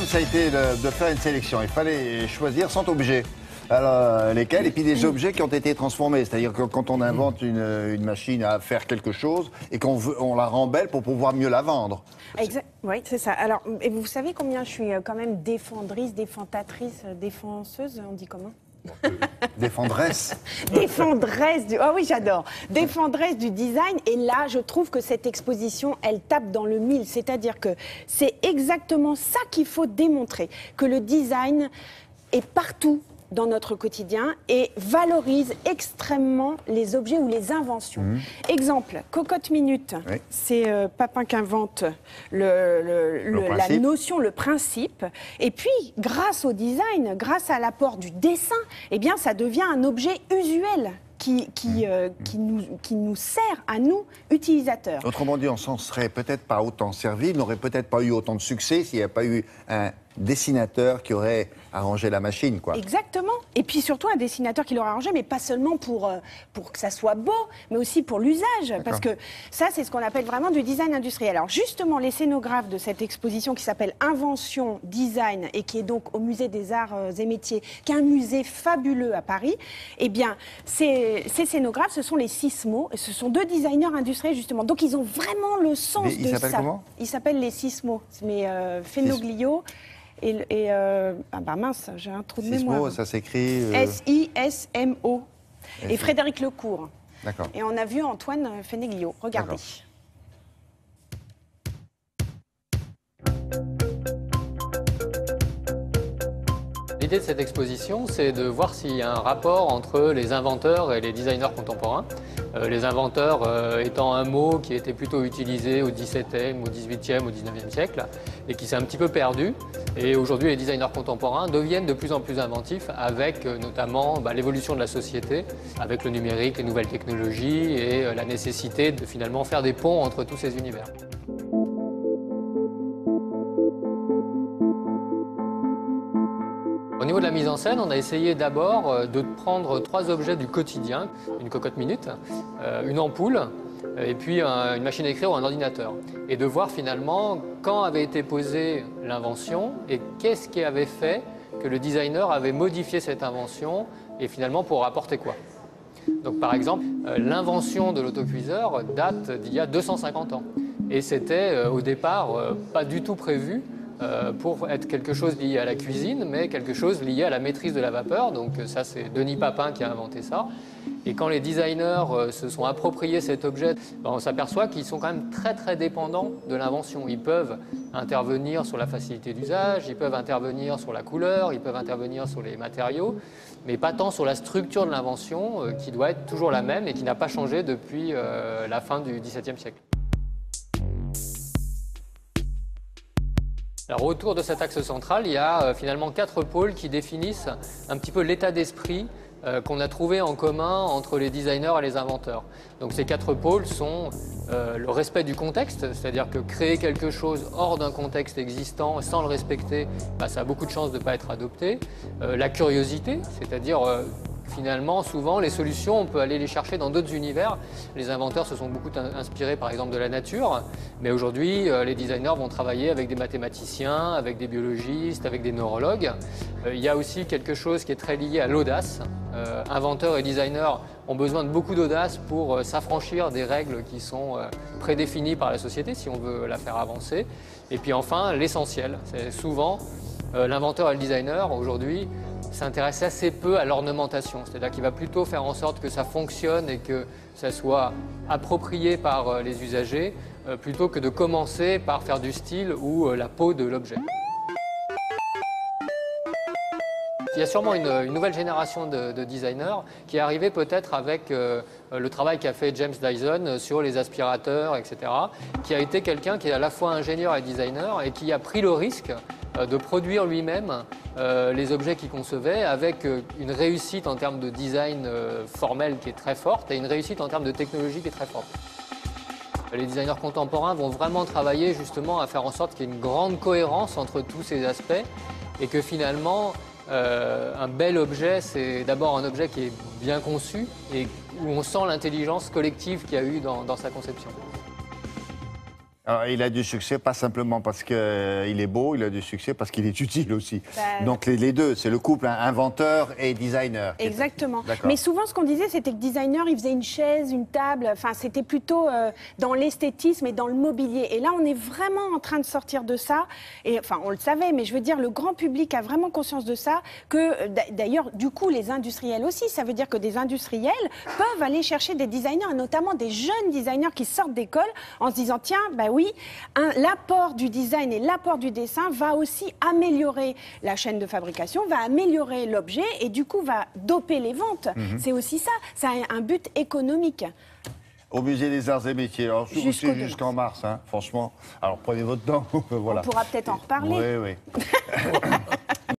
ça a été de faire une sélection. Il fallait choisir 100 objets. Alors, lesquels? Et puis des objets qui ont été transformés. C'est-à-dire que quand on invente une machine à faire quelque chose et on la rend belle pour pouvoir mieux la vendre. Oui, c'est ça. Alors, et vous savez combien je suis quand même défendrice, défendatrice, défenseuse, on dit comment? Défendresse. Défendresse du... Oh oui, j'adore. Défendresse du design. Et là, je trouve que cette exposition, elle tape dans le mille. C'est-à-dire que c'est exactement ça qu'il faut démontrer. Que le design est partout dans notre quotidien et valorise extrêmement les objets ou les inventions. Exemple, Cocotte Minute, oui. C'est Papin qui invente la notion, le principe. Et puis, grâce au design, grâce à l'apport du dessin, eh bien, ça devient un objet usuel qui nous sert à nous, utilisateurs. Autrement dit, on s'en serait peut-être pas autant servi, n'aurait peut-être pas eu autant de succès s'il n'y avait pas eu un dessinateur qui aurait arrangé la machine, quoi. Exactement. Et puis surtout un dessinateur qui l'aurait arrangé, mais pas seulement pour que ça soit beau, mais aussi pour l'usage. Parce que ça, c'est ce qu'on appelle vraiment du design industriel. Alors justement, les scénographes de cette exposition qui s'appelle Invention, Design, et qui est donc au Musée des Arts et Métiers, qui est un musée fabuleux à Paris, eh bien, ces scénographes, ce sont les Sismo, et ce sont deux designers industriels, justement. Donc ils ont vraiment le sens de ça. Ils s'appellent comment? Ils s'appellent les Sismo, mais Fenoglio. Mince, j'ai un trou de mémoire. Sismo, ça s'écrit... S-I-S-M-O. Et Frédéric Lecourt. D'accord. Et on a vu Antoine Feneglio. Regardez. L'idée de cette exposition, c'est de voir s'il y a un rapport entre les inventeurs et les designers contemporains. Les inventeurs étant un mot qui était plutôt utilisé au XVIIe, au XVIIIe, au XIXe siècle et qui s'est un petit peu perdu. Et aujourd'hui, les designers contemporains deviennent de plus en plus inventifs avec notamment l'évolution de la société, avec le numérique, les nouvelles technologies et la nécessité de finalement faire des ponts entre tous ces univers. Au niveau de la mise en scène, on a essayé d'abord de prendre 3 objets du quotidien, une cocotte minute, une ampoule et puis une machine à écrire ou un ordinateur. Et de voir finalement quand avait été posée l'invention et qu'est-ce qui avait fait que le designer avait modifié cette invention et finalement pour apporter quoi. Donc par exemple, l'invention de l'autocuiseur date d'il y a 250 ans. Et c'était au départ pas du tout prévu pour être quelque chose lié à la cuisine, mais quelque chose lié à la maîtrise de la vapeur. Donc ça, c'est Denis Papin qui a inventé ça. Et quand les designers se sont appropriés cet objet, on s'aperçoit qu'ils sont quand même très très dépendants de l'invention. Ils peuvent intervenir sur la facilité d'usage, ils peuvent intervenir sur la couleur, ils peuvent intervenir sur les matériaux, mais pas tant sur la structure de l'invention qui doit être toujours la même et qui n'a pas changé depuis la fin du XVIIe siècle. Alors, autour de cet axe central, il y a finalement 4 pôles qui définissent un petit peu l'état d'esprit qu'on a trouvé en commun entre les designers et les inventeurs. Donc ces 4 pôles sont le respect du contexte, c'est-à-dire que créer quelque chose hors d'un contexte existant sans le respecter, ça a beaucoup de chances de ne pas être adopté. La curiosité, c'est-à-dire finalement, souvent, les solutions, on peut aller les chercher dans d'autres univers. Les inventeurs se sont beaucoup inspirés, par exemple, de la nature. Mais aujourd'hui, les designers vont travailler avec des mathématiciens, avec des biologistes, avec des neurologues. Il y a aussi quelque chose qui est très lié à l'audace. Inventeurs et designers ont besoin de beaucoup d'audace pour s'affranchir des règles qui sont prédéfinies par la société, si on veut la faire avancer. Et puis enfin, l'essentiel. C'est souvent l'inventeur et le designer, aujourd'hui, s'intéresse assez peu à l'ornementation, c'est-à-dire qu'il va plutôt faire en sorte que ça fonctionne et que ça soit approprié par les usagers, plutôt que de commencer par faire du style ou la peau de l'objet. Il y a sûrement une nouvelle génération de designers qui est arrivée peut-être avec le travail qu'a fait James Dyson sur les aspirateurs, etc., qui a été quelqu'un qui est à la fois ingénieur et designer et qui a pris le risque de produire lui-même les objets qu'il concevait avec une réussite en termes de design formel qui est très forte et une réussite en termes de technologie qui est très forte. Les designers contemporains vont vraiment travailler justement à faire en sorte qu'il y ait une grande cohérence entre tous ces aspects et que finalement un bel objet, c'est d'abord un objet qui est bien conçu et où on sent l'intelligence collective qu'il y a eu dans sa conception. Alors, il a du succès, pas simplement parce qu'il est beau, il a du succès parce qu'il est utile aussi. Donc les deux, c'est le couple inventeur et designer. Exactement. Mais souvent, ce qu'on disait, c'était que designer, il faisait une chaise, une table, enfin, c'était plutôt dans l'esthétisme et dans le mobilier. Et là, on est vraiment en train de sortir de ça. Et enfin, on le savait, mais je veux dire, le grand public a vraiment conscience de ça, que d'ailleurs, du coup, les industriels aussi, ça veut dire que des industriels peuvent aller chercher des designers, et notamment des jeunes designers qui sortent d'école en se disant, tiens, bah oui, l'apport du design et l'apport du dessin va aussi améliorer la chaîne de fabrication, va améliorer l'objet et du coup va doper les ventes. C'est aussi ça, ça a un but économique. Au musée des Arts et Métiers, alors jusqu'en mars, hein, franchement. Alors prenez votre temps, voilà. On pourra peut-être en reparler. Oui, oui.